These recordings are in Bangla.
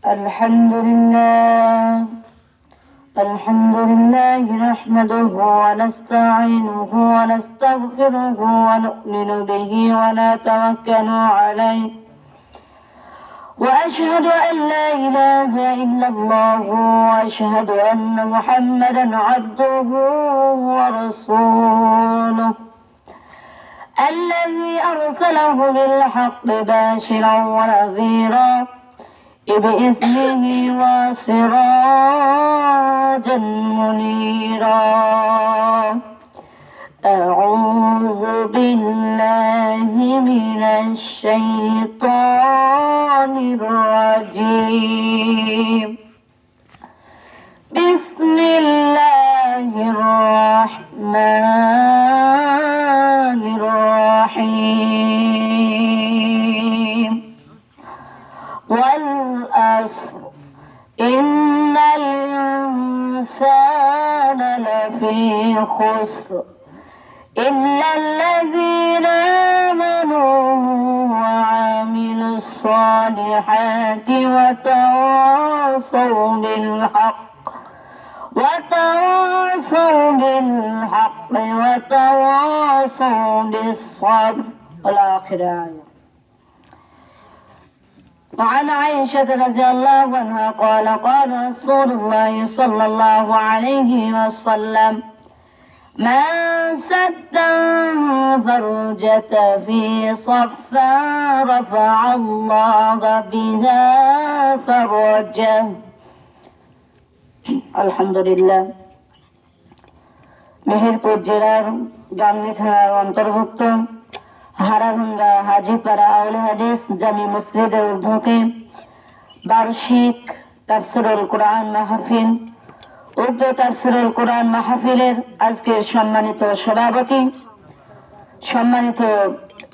الحمد لله نحمده ونستعينه ونستغفره ونؤمن به ونتوكل عليه وأشهد أن لا إله إلا الله وأشهد أن محمدا عبده ورسوله الذي أرسله بالحق باشرا ونذيرا بإذنه وسراجا منيرا أعوذ بالله من الشيطان الرجيم بسم الله الرحمن الرحيم والعصر إن الإنسان لفي خسر إلا الذين آمنوا وعملوا الصالحات وتواصوا بالحق وتواصوا بالصبر. والآخر آية. وعن عائشة رضي الله عنها قال قال رسول الله صلى الله عليه وسلم من سد فرجة في صفا رفع الله بها فرجه. আলহামদুলিল্লাহ। মেহেরপুর জেলার গাংনী থানার অন্তর্ভুক্ত হারাভাঙ্গা হাজিপাড়া আউলে হাদিস জামি মসজিদের উদ্যোগে বার্ষিক তাফসীরুল কোরআন মাহফিল, উক্ত তাফসীরুল কোরআন মাহফিলের আজকের সম্মানিত সভাপতি, সম্মানিত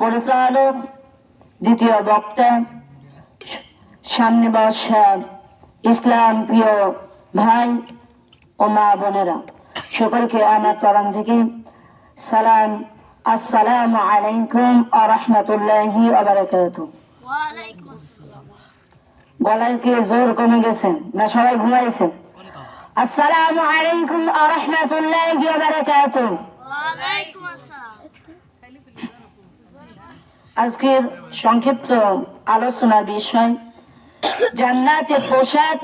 পরিচালক, দ্বিতীয় বক্তা, সামনে বসা ইসলাম প্রিয় ভাই ও মা বোনেরা, সকলকে আমার তরফ থেকে সালাম, আসসালামু আলাইকুম ওয়া রাহমাতুল্লাহি ওয়া বারাকাতুহু। ওয়া আলাইকুম আসসালাম। গলায় কি জোর কমে গেছে না সবাই ঘুমাইছেন? আসসালামু আলাইকুম ওয়া রাহমাতুল্লাহি ওয়া বারাকাতুহু। ওয়া আলাইকুম আসসালাম। আজকের সংক্ষিপ্ত আলোচনার বিষয় জান্নাতের পোশাক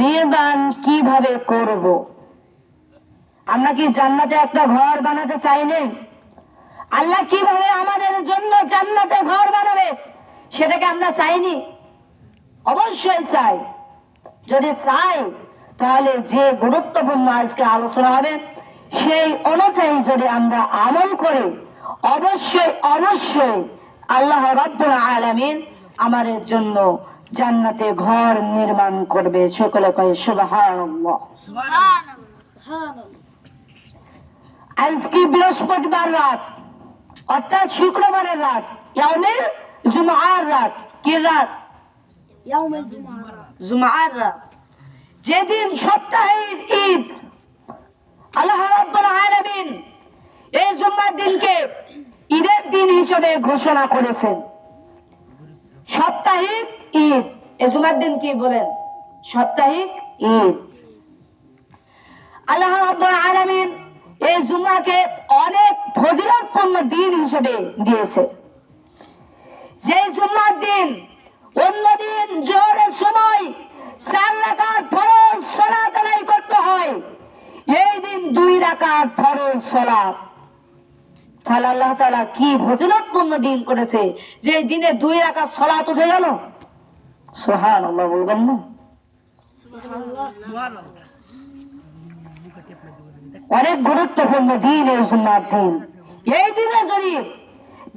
নির্মাণ কিভাবে করব। আমরা কি জান্নাতে একটা ঘর বানাতে চাইলে আল্লাহ কিভাবে আমাদের জন্য জান্নাতে ঘর বানাবে সেটাকে আমরা চাইনি? অবশ্যই চাই। যদি চাই তাহলে যে গুরুত্বপূর্ণ আজকে আলোচনা হবে সেই অনুযায়ী যদি আমরা আমল করি অবশ্যই অবশ্যই আল্লাহ রাব্বুল আলামিন আমাদের জন্য জান্নাতে ঘর নির্মাণ করবে। সকলে কয় সুবহানাল্লাহ। আজকে বৃহস্পতিবার রাত অর্থাৎ শুক্রবারের রাত, ইয়াউমুল জুমআর রাত। কি রাত? ইয়াউমুল জুমআর রাত, যেদিন সপ্তাহের ঈদ। আল্লাহ রাব্বুল আলামিন এই জুমার দিনকে ঈদের দিন হিসেবে ঘোষণা করেছেন। সাপ্তাহিক ঈদ, এই জুমার দিন কি বলেন? সাপ্তাহিক ঈদ। আল্লাহ রাব্বুল আলামিন এই জুমাকে অনেক ফজিলতপূর্ণ দিন হিসেবে দিয়েছে। যে জুমার দিন অন্য দিন জোহরের সময় 4 রাকাত ফরজ সালাত আদায় করতে হয়, এই দিন 2 রাকাত ফরজ সালাত। তাহলে আল্লাহ তাআলা কি ফজিলতপূর্ণ দিন করেছে যে দিনে 2 রাকাত সালাত উঠে গেল। সুবহানাল্লাহ বলবেন না? সুবহানাল্লাহ। অনেক গুরুত্বপূর্ণ দিন এই জুমার দিন। এই দিনে যদি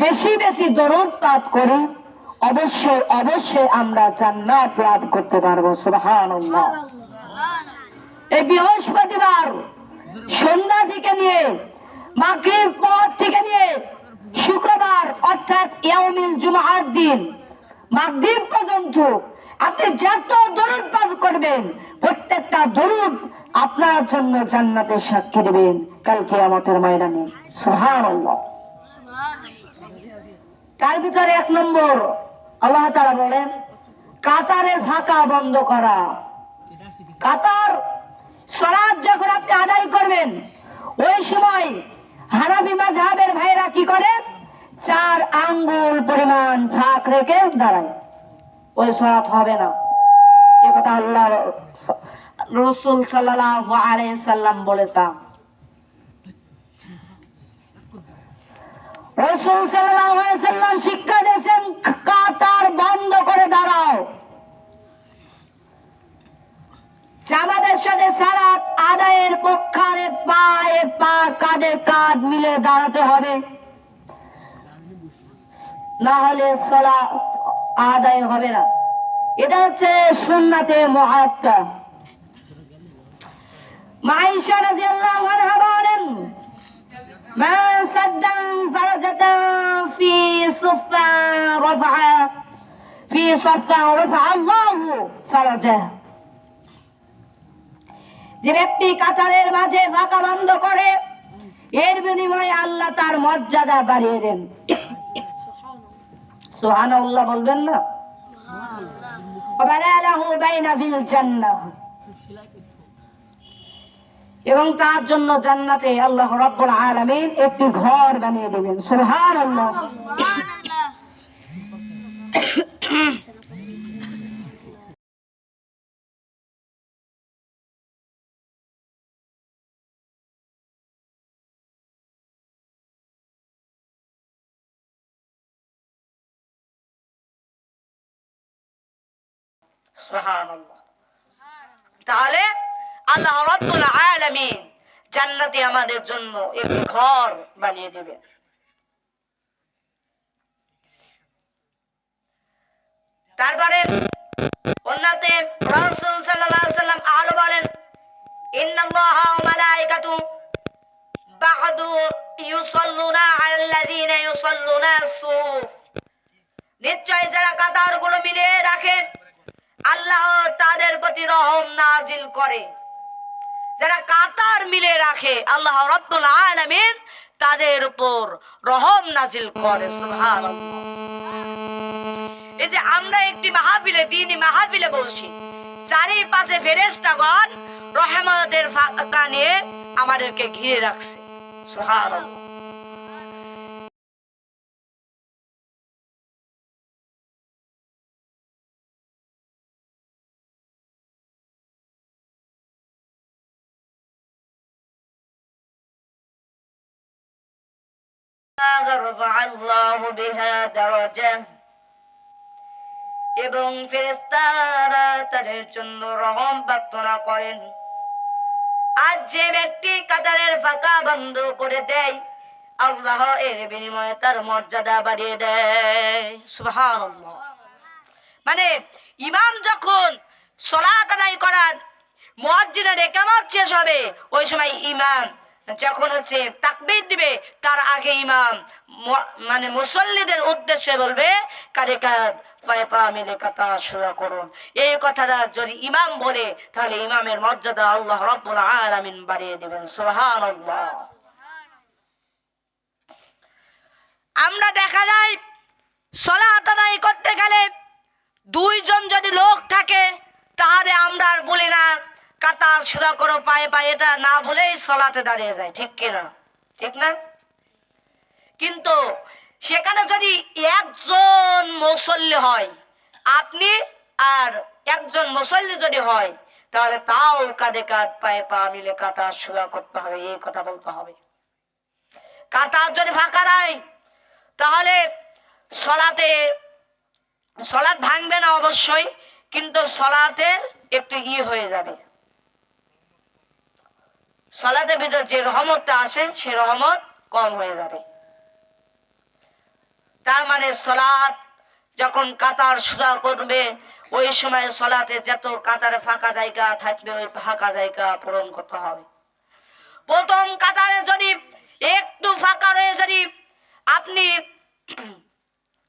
বেশি বেশি দরুদ পাঠ করি অবশ্যই অবশ্যই আমরা জান্নাত লাভ করতে পারবো। সুবহানাল্লাহ। এই বৃহস্পতিবার সন্ধ্যা থেকে নিয়ে মাগরিব পর থেকে নিয়ে শুক্রবার অর্থাৎ ইয়াউমুল জুমআর দিন মাগরিব পর্যন্ত আপনি যত দরুদ পাঠ করবেন প্রত্যেকটা দরুদ আপনার জন্য জান্নাতের সাক্ষী দেবেন কাল কিয়ামতের ময়দানে। সুবহানাল্লাহ। তার ভিতরে 1 নম্বর আল্লাহ তাআলা বলেন কাতারের ফাঁকা বন্ধ করা। কাতার সালাত যখন আপনি আদায় করবেন ওই সময় হানাফি মাযহাবের ভাইরা কি করে 4 আঙ্গুল পরিমাণ ফাঁক রেখে দাঁড়ায়, ওই সালাত হবে না। এ কথা আল্লাহ রাসূল সাল্লাল্লাহু আলাইহি সাল্লাম বলেছেন। রাসূল সাল্লাল্লাহু আলাইহি সাল্লাম শিক্ষা দিয়েছেন কাতার বন্ধ করে দাঁড়াও। জামাতের সাথে সালাত আদায়ের পক্ষে পায়ে পা কাঁধে কাঁধ মিলে দাঁড়াতে হবে, না হলে সালাত আদায় হবে না। এটা হচ্ছে সুন্নাতে মুআক্কাদ। মাইশা রাদিয়াল্লাহু আনহা বলেন মা সাদ্দান ফারাজাতান ফি সুফা রাফা আল্লাহু ফারাজাহ। যে ব্যক্তি কাতারের মাঝে ফাঁকা বন্ধ করে এর বিনিময়ে আল্লাহ তার মর্যাদা বাড়িয়ে দেন। সুবহানাল্লাহ বলবেন না? এবং তার জন্য জান্নাতে আল্লাহ রাব্বুল আলামিন একটি ঘর বানিয়ে দেবেন। সুবহানাল্লাহ। সুবহানাল্লাহ। তাহলে আল্লাহ রাব্বুল আলামিন জান্নাতে আমাদের জন্য একটি ঘর বানিয়ে দেবেন। তারপরে অন্যতে রাসূল সাল্লাল্লাহু আলাইহি সাল্লাম আরো বলেন ইন্নাল্লাহা ওয়া মালাইকাতুহু বা'দু ইউসাল্লুনা আলাল্লাযীনা ইউসাল্লুনা সুফ। নিশ্চয় যারা কাতারগুলো মিলিয়ে রাখে আল্লাহ তাদের প্রতি রহম নাজিল করে। যারা কাতার মিলে রাখে আল্লাহ রাব্বুল আলামিন তাদের উপর রহম নাজিল করে। সুবহানাল্লাহ। এই যে আমরা একটি মাহফিলে দ্বীনি মাহফিলে বসি, চারিপাশে ফেরেশতাগণ রহমতের ফাঁকা নিয়ে আমাদেরকে ঘিরে রাখছে। সুবহানাল্লাহ। এবং ফেরেশতারা তাদের জন্য রহম প্রার্থনা করেন। আজ যে ব্যক্তি কাতারের ফাঁকা বন্ধ করে দেয় আল্লাহ এর বিনিময়ে তার মর্যাদা বাড়িয়ে দেয়। সুবহানাল্লাহ। মানে ইমাম যখন সালাত আদায় করার মুয়াজ্জিনের ইকামত শেষ হবে ওই সময় ইমাম যখন হচ্ছে তাকবীর দিবে তার আগে ইমাম মানে মুসল্লিদের উদ্দেশ্যে বলবে কাঁধে কাঁধ পায়ে পা মিলে কাতার সোজা করুন। এই কথাটা যদি ইমাম বলে তাহলে ইমামের মর্যাদা আল্লাহ রাব্বুল আলামিন বাড়িয়ে দেবেন। সুবহানাল্লাহ। আমরা দেখা যায় সালাত আদায় করতে গেলে দুইজন যদি লোক থাকে তাহলে আমরা আর বলি না কাতার সোজা করো পায়ে পায়ে, এটা না বলেই সালাতে দাঁড়িয়ে যায়, ঠিক কিনা? ঠিক না? কিন্তু সেখানে যদি একজন মুসল্লি হয়, আপনি আর একজন মুসল্লি যদি হয় তাহলে তাও কাঁধে কাঁধ পায়ে পা মিলে কাতার সোজা করতে হবে, এই কথা বলতে হবে। কাতার যদি ফাঁকা নাই তাহলে সালাত ভাঙবে না অবশ্যই, কিন্তু সালাতের একটু হয়ে যাবে। সালাতের ভিতর যে রহমতটা আসে সে রহমত কম হয়ে যাবে। তার মানে সালাত যখন কাতার সোজা করবে ওই সময় সালাতে যত কাতারে ফাঁকা জায়গা থাকবে ওই ফাঁকা জায়গা পূরণ করতে হবে। প্রথম কাতারে যদি একটু ফাঁকা রয়ে যদি আপনি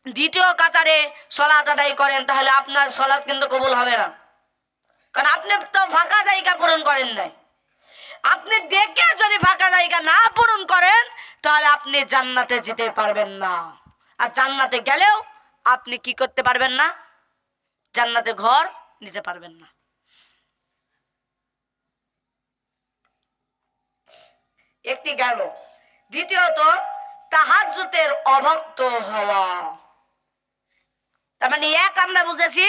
দ্বিতীয় কাতারে সালাত আদায় করেন তাহলে আপনার সালাত কিন্তু কবুল হবে না, কারণ আপনি তো ফাঁকা জায়গা পূরণ করেন নাই। আপনি দেখে যদি ফাঁকা জায়গা না পূরণ করেন তাহলে আপনি জান্নাতে যেতে পারবেন না, আর জান্নাতে গেলেও আপনি কি করতে পারবেন না? জান্নাতে ঘর নিতে পারবেন না। একটি গেল। দ্বিতীয়ত, তাহাজ্জুদের অভক্ত হওয়া। তার মানে এক আমরা বুঝেছি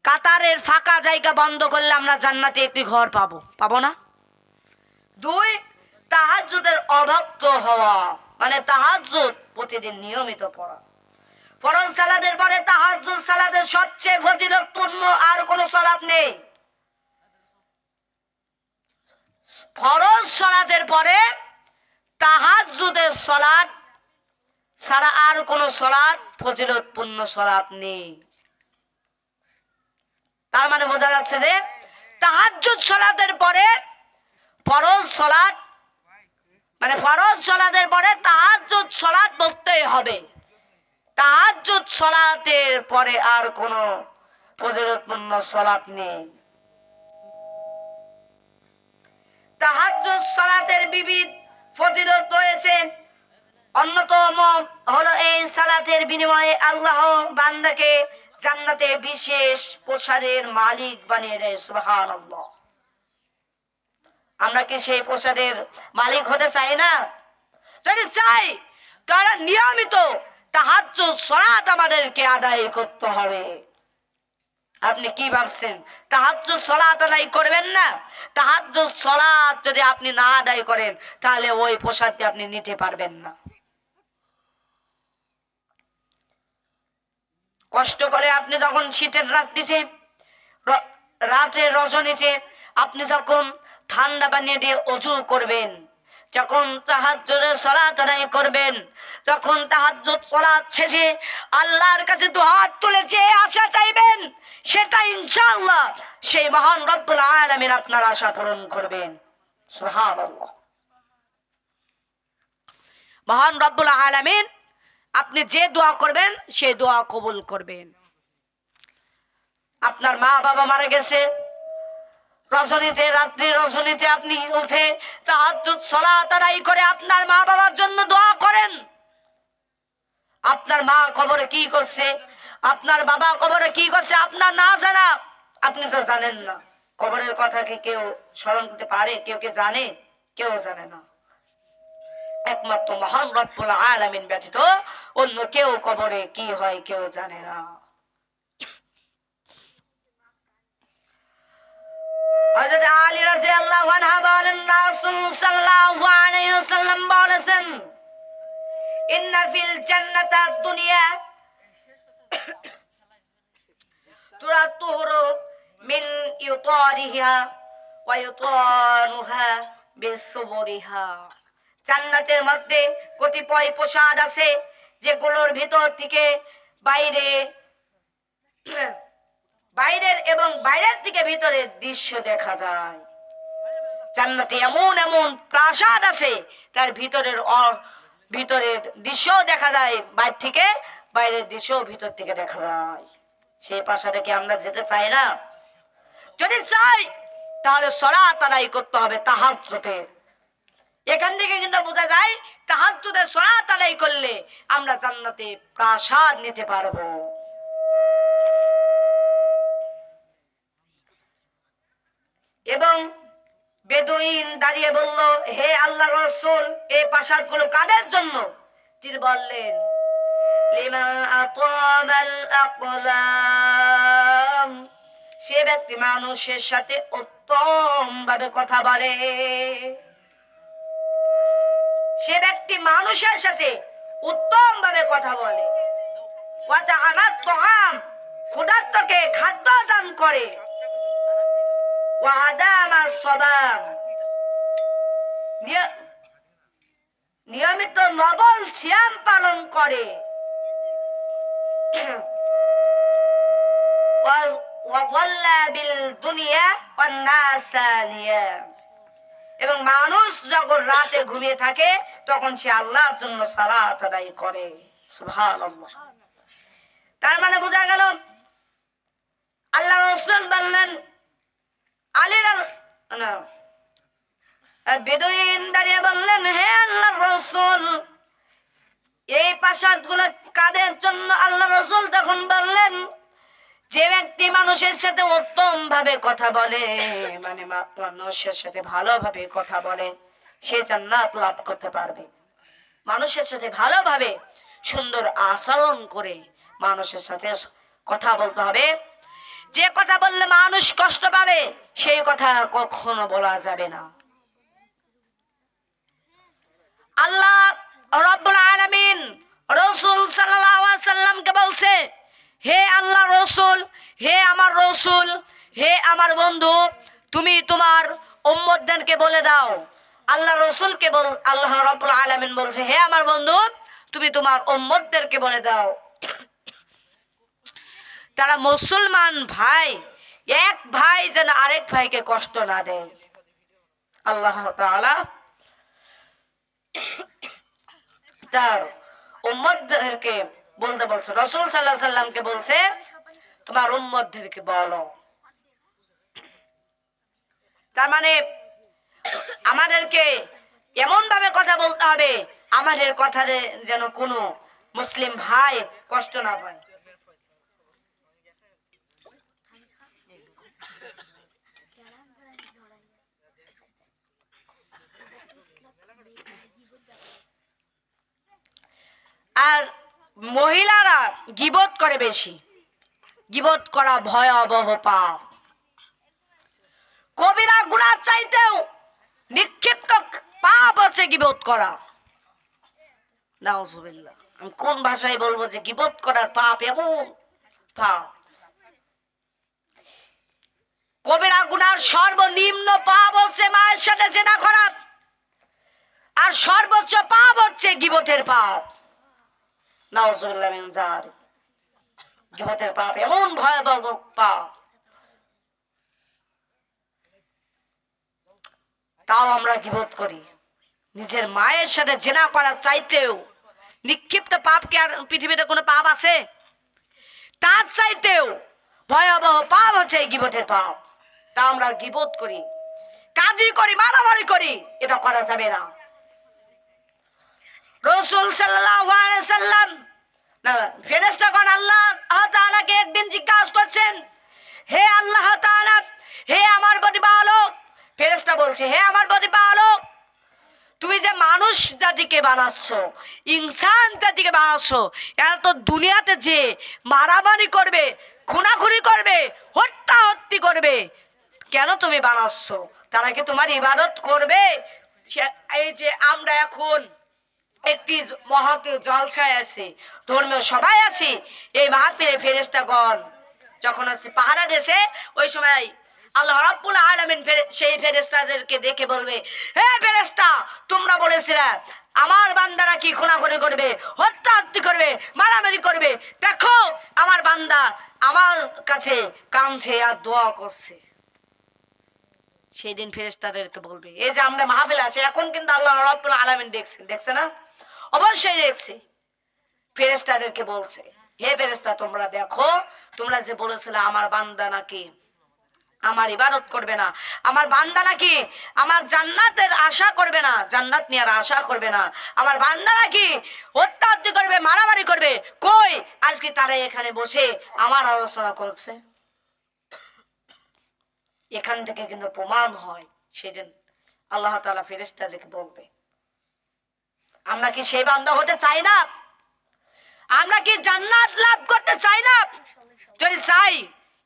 কাতারের ফাঁকা জায়গা বন্ধ করলে আমরা জান্নাতে একটি ঘর পাবো, পাবো না? দুই, তাহাজ্জুদের অভক্ত হওয়া, মানে তাহাজ্জুদ প্রতিদিন নিয়মিত পড়া। ফরজ সালাতের পরে তাহাজ্জুদ সালাতের সবচেয়ে ফজিলতপূর্ণ আর কোনো সালাত নেই। ফরজ সালাতের পরে তাহাজ্জুদের সালাত ছাড়া আর কোনো সালাত ফজিলতপূর্ণ সালাত নেই। তার মানে বোঝা যাচ্ছে যে তাহাজ্জুদ সালাতের পরে ফরজ সালাত, মানে ফরজ সালাতের পরে তাহাজ্জুদ সালাত পড়তেই হবে। তাহাজ্জুদ সালাতের পরে আর কোনো ফজিলতপূর্ণ সালাত নেই। তাহাজ্জুদ সালাতের বিবিধ ফজিলত রয়েছে। অন্যতম হলো এই সালাতের বিনিময়ে আল্লাহ বান্দাকে জান্নাতে বিশেষ প্রসাদের মালিক বানিয়ে দেয়। সুবহানাল্লাহ। আমরা কি সেই প্রসাদের মালিক হতে চাই না? যদি চাই তাহলে নিয়মিত তাহাজ্জুদ সালাত আমাদেরকে আদায় করতে হবে। আপনি কি ভাবছেন তাহাজ্জুদ সালাত আদায় করবেন না? তাহাজ্জুদ সালাত যদি আপনি না আদায় করেন তাহলে ওই প্রসাদটি আপনি নিতে পারবেন না। কষ্ট করে আপনি যখন শীতের রাত্রিতে, রাতের রজনীতে আপনি যখন ঠান্ডা পানি দিয়ে ওযু করবেন, যখন তাহাজ্জুদের সালাত আদায় করবেন, যখন তাহাজ্জুদ সালাত শেষে আল্লাহর কাছে দুহাত তুলে যে আশা চাইবেন, সেটা ইনশাআল্লাহ সেই মহান রব্বুল আলামিন আপনার আশা পূরণ করবেন। সুবহানাল্লাহ। মহান রব্বুল আলামিন আপনি যে দোয়া করবেন সেই দোয়া কবুল করবেন। আপনার মা বাবা মারা গেছে, রজনীতে, রাত্রি রজনীতে আপনি উঠে তাহাজ্জুদ সালাত আদায় করে আপনার মা বাবার জন্য দোয়া করেন। আপনার মা কবরে কি করছে, আপনার বাবা কবরে কি করছে আপনার না জানা, আপনি তো জানেন না। কবরের কথা কি কেউ স্মরণ করতে পারে? কেউ কি জানে? কেউ জানে না। একমাত্র মহান রব্বুল আলামিন ব্যতীত অন্য কেউ কবরে কি হয় কেউ জানে না। হযরত আলী রাদিয়াল্লাহু আনহু বলেন, রাসূল সাল্লাল্লাহু আলাইহি ওয়াসাল্লাম বলেছেন, ইন্না ফিল জান্নাতা দুনিয়া তুরাতুহু মিন ইউতারিহা ওয়া ইউতানুহা বিসুবরিহা। জান্নাতের মধ্যে কতিপয় প্রসাদ আছে যেগুলোর ভিতর থেকে বাইরের এবং বাইরের থেকে ভিতরের দৃশ্য দেখা যায়। জান্নাতে এমন এমন প্রাসাদ আছে তার ভিতরের দৃশ্য দেখা যায়, বাইরে থেকে বাইরের দৃশ্য ভিতর থেকে দেখা যায়। সেই প্রাসাদে কি আমরা যেতে চাই না? যদি চাই তাহলে সালাত আদায় করতে হবে তাহাজ্জুদের। এখান থেকে কিন্তু বোঝা যায় তাহাজ্জুদের সালাত আদায় করলে আমরা জান্নাতে প্রাসাদ নিতে পারবো। এবং বেদুইন দাঁড়িয়ে বলল, হে আল্লাহর রাসূল, এই প্রাসাদগুলো কাদের জন্য? তিনি বললেন, লিমা আতামাল আকলাম, সে ব্যক্তি মানুষের সাথে উত্তম ভাবে কথা বলে, সে ব্যক্তি মানুষের সাথে উত্তম ভাবে কথা বলে, ওয়া তাআমাত তাআম, ক্ষুধার্তকে খাদ্য দান করে, ওয়া আদামা সাবাম, নিয়মিত নবল সিয়াম পালন করে, এবং মানুষ যখন রাতে ঘুমিয়ে থাকে তখন সে আল্লাহর জন্য সালাত আদায় করে। সুবহানাল্লাহ। তার মানে বোঝা গেল আল্লাহ রাসূল বললেন, বেদুইন দাঁড়িয়ে বললেন, হে আল্লাহর রাসূল, এই প্রাসাদগুলো কাদের জন্য? আল্লাহ রাসূল তখন বললেন, যে ব্যক্তি মানুষের সাথে উত্তম ভাবে কথা বলে, মানে মানুষের সাথে ভালোভাবে কথা বলে, সে জান্নাত লাভ করতে পারবে। মানুষের সাথে ভালোভাবে সুন্দর আচরণ করে মানুষের সাথে কথা বলতে হবে। যে কথা বললে মানুষ কষ্ট পাবে সেই কথা কখনো বলা যাবে না। আল্লাহ রাব্বুল আলামিন রাসূল সাল্লাল্লাহু আলাইহি সাল্লামকে বলছে, হে আল্লাহ রাসূল, হে আমার রাসূল, হে আমার বন্ধু, তুমি তোমার উম্মতদেরকে বলে দাও। আল্লাহ রাসূলকে আল্লাহ রাব্বুল আলামিন বলছে, হে আমার বন্ধু, তুমি তোমার উম্মতদেরকে বলে দাও, তারা মুসলমান ভাই, এক ভাই যেন আরেক ভাইকে কষ্ট না দেয়। আল্লাহ তাআলা তার উম্মতদেরকে বলতে বলছে, রাসূল সাল্লাল্লাহু আলাইহি সাল্লামকে বলছে, তোমার উম্মতদেরকে বলো। তার মানে আমাদেরকে এমন ভাবে কথা বলতে হবে, আমাদের কথাতে যেন কোনো মুসলিম ভাই কষ্ট না পায়। আর মহিলারা গীবত করে বেশি। গীবত করা ভয়াবহ পাপ। কবিরা গুনাহ চাইতেও নিক্ষিপ্ত পাপ হচ্ছে গীবত করা। নাউজুবিল্লাহ। আমি কোন ভাষায় বলবো যে গীবত করার পাপ এমন পাপ? কবিরা গুনার সর্বনিম্ন পাপ হচ্ছে মায়ের সাথে জিনা করা, আর সর্বোচ্চ পাপ হচ্ছে গীবতের পাপ। নাউজুবিল্লাহ মিন যালিক। গীবতের পাপ এমন ভয়াবহ পাপ, তাও আমরা গীবত করি। নিজের মায়ের সাথে জিনা করার চাইতেও নিক্ষিপ্ত পাপ কি আর পৃথিবীতে কোনো পাপ আছে? তার চাইতেও ভয়াবহ পাপ হচ্ছে এই গীবতের পাপ। তা আমরা গীবত করি, কাজী করি, মারামারি করি, এটা করা যাবে না। রাসূল সাল্লাল্লাহু আলাইহি সাল্লাম না ফেরেশতাগণ আল্লাহ তাআলাকে একদিন জিজ্ঞাসা করছেন, হে আল্লাহ তাআলা, হে আমার প্রতিপালক। ফেরেশতা বলছে, হে আমার প্রতিপালক, তুমি যে মানুষ জাতিকে বানাচ্ছ, ইনসান জাতিকে বানাচ্ছ, এরা তো দুনিয়াতে যে মারামারি করবে, খুনাখুনি করবে, হত্যা করবে, কেন তুমি বানাচ্ছ? তারা কি তোমার ইবাদত করবে? এই যে আমরা এখন একটি মহৎ জলসায় আছি, ধর্মীয় সবাই আছি, এই মাহফিলে ফেরেশতাগণ যখন হচ্ছে পাহারা দেশে, ওই সময় আল্লাহ রাব্বুল আলামিন সেই ফেরেশতাদেরকে দেখে বলবে, হে ফেরেশতা, তোমরা বলেছিলে আমার বান্দারা কি খুনাখুনি করবে, হত্যা করবে, মারামারি করবে, দেখো আমার বান্দা আমার কাছে কাঁদছে আর দোয়া করছে। সেই দিন ফেরেশতাদেরকে বলবে, এই যে আমরা মাহফিল আছে, এখন কিন্তু আল্লাহ রাব্বুল আলামিন দেখছে না? অবশ্যই দেখছে। ফেরেশতাদেরকে বলছে, হে ফেরেশতা, তোমরা দেখো, তোমরা যে বলেছিলে আমার বান্দা নাকি আমার ইবাদত করবে না, আমার বান্দা নাকি আমার জান্নাতের আশা করবে না, জান্নাত নেওয়ার আশা করবে না, আমার বান্দা নাকি হত্যা করবে, মারামারি করবে, কই আজকে তারা এখানে বসে আমার আলোচনা করছে। এখান থেকে কিন্তু প্রমাণ হয়, সেদিন আল্লাহ তাআলা ফেরেশতাদেরকে বলবে, আমরা কি সেই বান্দা হতে চাই না? আমরা কি জান্নাত লাভ করতে চাই না? যদি চাই,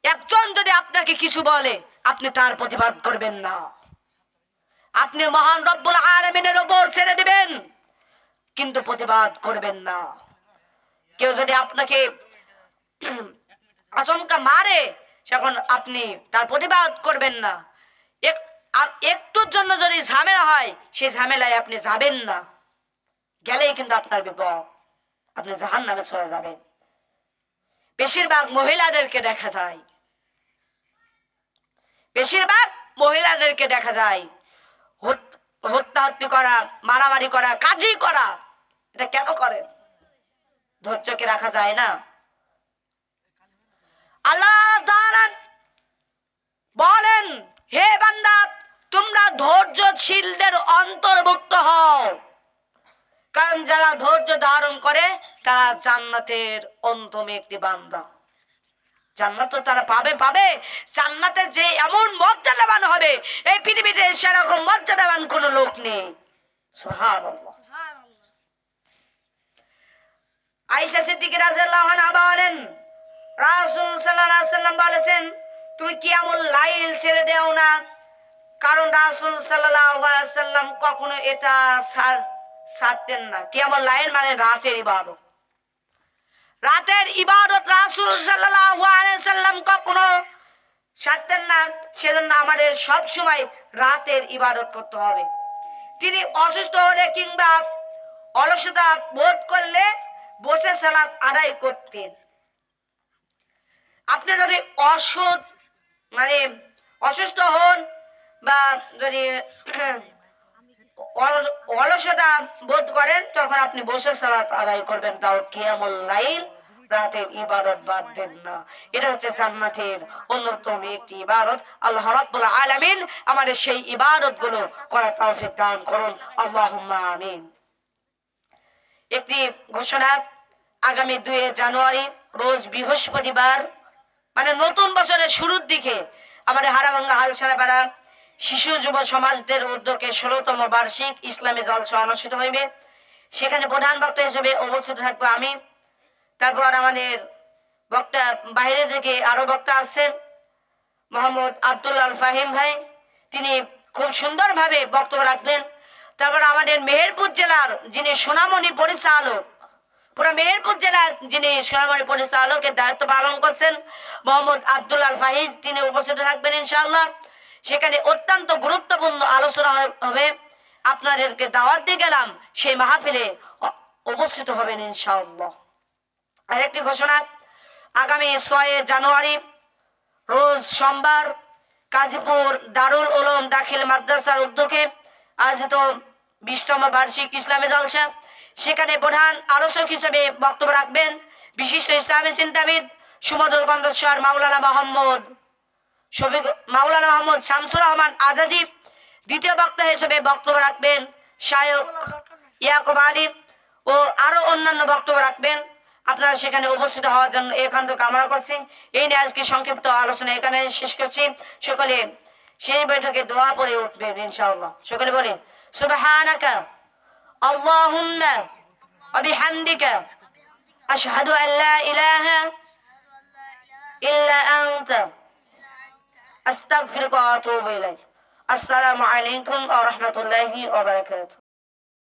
একজন যদি আপনাকে কিছু বলে, আপনি তার প্রতিবাদ করবেন না, আপনি মহান রব্বুল আলামিনের উপর ছেড়ে দিবেন, কিন্তু প্রতিবাদ করবেন না। কেউ যদি আপনাকে আচমকা মারে, তখন আপনি তার প্রতিবাদ করবেন না। একটুর জন্য যদি ঝামেলা হয়, সেই ঝামেলায় আপনি যাবেন না, গেলেই কিন্তু আপনার বিপদ, আপনি জাহান্নামে চলে যাবেন। বেশিরভাগ মহিলাদেরকে দেখা যায়, বেশিরভাগ মহিলাদেরকে দেখা যায় হত্যা করা, মারামারি করা, কাজী করা। এটা কেন করে? ধৈর্যকে রাখা যায় না। আল্লাহ তাআলা বলেন, হে বান্দা, তোমরা ধৈর্যশীলদের অন্তর্ভুক্ত হও। কারণ যারা ধৈর্য ধারণ করে তারা জান্নাতের অন্তিম একটি বান্দা। জান্নাত তো তারা পাবে। জান্নাতে যে এমন মর্যাদাবান হবে, এই পৃথিবীতে সেরকম মর্যাদাবান কোনো লোক নেই। সুবহানাল্লাহ। আয়েশা সিদ্দিকা রাদিয়াল্লাহু আনহা বলেন, রাসূল সাল্লাল্লাহু আলাইহি ওয়াসাল্লাম বলেছেন, তুমি কিয়ামুল লাইল ছেড়ে দাও না। কারণ রাসূল সাল্লাল্লাহু আলাইহি ওয়াসাল্লাম কখনো এটা ছাড়তেন না। কিয়ামুল লাইল মানে রাতের ইবাদত। রাতের ইবাদত রাসূল সাল্লাল্লাহু আলাইহি ওয়াসাল্লাম কখনো ছাড়তেন না। সেজন্য আমাদের সব সময় রাতের ইবাদত করতে হবে। তিনি অসুস্থ হলে কিংবা অলসতা বোধ করলে বসে সালাত আদায় করতেন। আপনি যদি অসুস্থ হন বা যদি অলসতা বোধ করেন, তখন আপনি বসে সালাত আদায় করবেন। তাও কিয়ামুল লাইল, রাতের ইবাদত বাদ দেন না। এটা হচ্ছে জান্নাতের অন্যতম একটি ইবাদত। আল্লাহ রাব্বুল আলামিন আমাদের সেই ইবাদত গুলো করার তৌফিক দান করুন, আল্লাহুম্মা আমিন। একটি ঘোষণা, আগামী 2 জানুয়ারি রোজ বৃহস্পতিবার, মানে নতুন বছরের শুরুর দিকে আমাদের হারাভাঙ্গা হালসারাপাড়া শিশু যুব সমাজদের উদ্যোগে 16তম বার্ষিক ইসলামী জলসা অনুষ্ঠিত হইবে। সেখানে প্রধান বক্তা হিসেবে উপস্থিত থাকবো আমি। তারপর আমাদের বক্তা বাইরে থেকে আরো বক্তা আছেন, মোহাম্মদ আব্দুল্লাহ ফাহিম ভাই, তিনি খুব সুন্দরভাবে বক্তব্য রাখবেন। তারপর আমাদের মেহেরপুর জেলার যিনি সোনামণি পরিচালক, পুরো মেহেরপুর জেলার যিনি সোনামণি পরিচালকের দায়িত্ব পালন করছেন মোহাম্মদ আব্দুল্লাহ ফাহিজ, তিনি উপস্থিত থাকবেন ইনশাআল্লাহ। সেখানে অত্যন্ত গুরুত্বপূর্ণ আলোচনা হবে। আপনাদেরকে দাওয়াত দিয়ে গেলাম, সেই মাহফিলে উপস্থিত হবেন ইনশাআল্লাহ। আরেকটি ঘোষণা, আগামী 6 জানুয়ারি রোজ সোমবার গাজীপুর দারুল উলুম দাখিল মাদ্রাসার উদ্যোগে আয়োজিত 20তম বার্ষিক ইসলামী জলসা, সেখানে প্রধান আলোচক হিসেবে বক্তব্য রাখবেন বিশিষ্ট ইসলামী চিন্তাবিদ সুমধুর কণ্ঠস্বর মাওলানা মোহাম্মদ শামসুর রহমান আজাদী। দ্বিতীয় বক্তা হিসেবে বক্তব্য রাখবেন শায়খ ইয়াকুব আলী ও আরো অন্যান্য বক্তব্য রাখবেন। আপনারা সেখানে উপস্থিত হওয়ার জন্য একান্ত কামনা করছি। এই নিয়ে আজকে সংক্ষিপ্ত আলোচনা এখানে শেষ করছি। সকলে সেই বৈঠকে দোয়া পড়ে উঠবেন ইনশাআল্লাহ। সকলে বলি সুবহানাকা আল্লাহুম্মা ওয়া বিহামদিকা আশহাদু আল্লা ইলাহা ইল্লা আনতা আস্তাগফিরুকা ওয়া আতুবু ইলাইক। আসসালামু আলাইকুম ওয়া রাহমাতুল্লাহি ওয়া বারাকাতুহু।